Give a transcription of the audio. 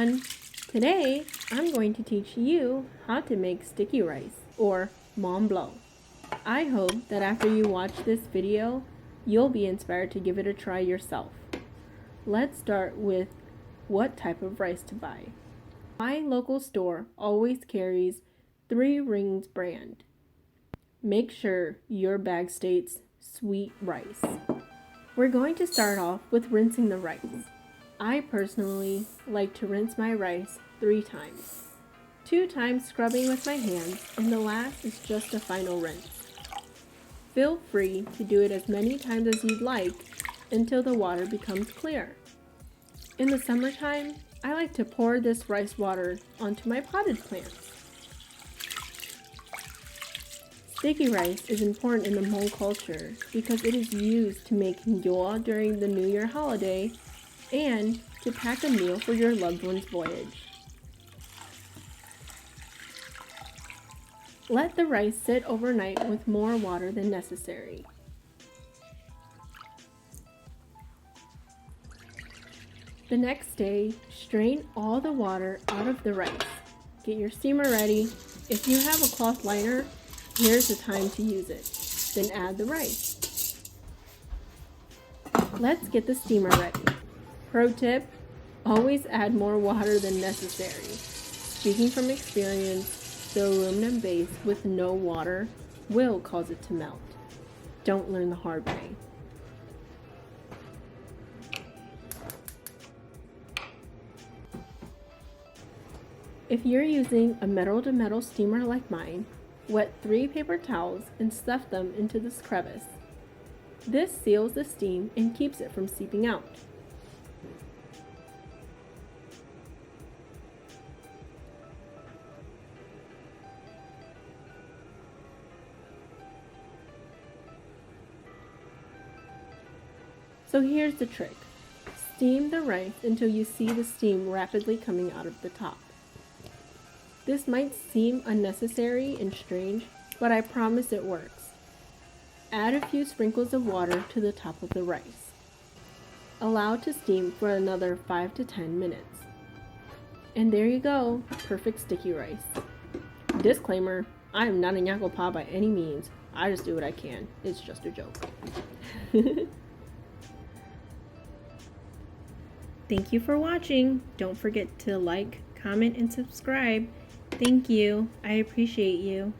everyone! Today, I'm going to teach you how to make sticky rice, or mom blow. I hope that after you watch this video, you'll be inspired to give it a try yourself. Let's start with what type of rice to buy. My local store always carries 3 Rings brand. Make sure your bag states sweet rice. We're going to start off with rinsing the rice. I personally like to rinse my rice 3 times. 2 times scrubbing with my hands, and the last is just a final rinse. Feel free to do it as many times as you'd like until the water becomes clear. In the summertime, I like to pour this rice water onto my potted plants. Sticky rice is important in the Hmong culture because it is used to make ncuav during the New Year holiday and to pack a meal for your loved one's voyage. Let the rice sit overnight with more water than necessary. The next day, strain all the water out of the rice. Get your steamer ready. If you have a cloth liner, here's the time to use it. Then add the rice. Let's get the steamer ready. Pro tip, always add more water than necessary. Speaking from experience, the aluminum base with no water will cause it to melt. Don't learn the hard way. If you're using a metal-to-metal steamer like mine, wet 3 paper towels and stuff them into this crevice. This seals the steam and keeps it from seeping out. So here's the trick. Steam the rice until you see the steam rapidly coming out of the top. This might seem unnecessary and strange, but I promise it works. Add a few sprinkles of water to the top of the rice. Allow to steam for another 5 to 10 minutes. And there you go, perfect sticky rice. Disclaimer, I am not a ncuav by any means. I just do what I can. It's just a joke. Thank you for watching. Don't forget to like, comment, and subscribe. Thank you. I appreciate you.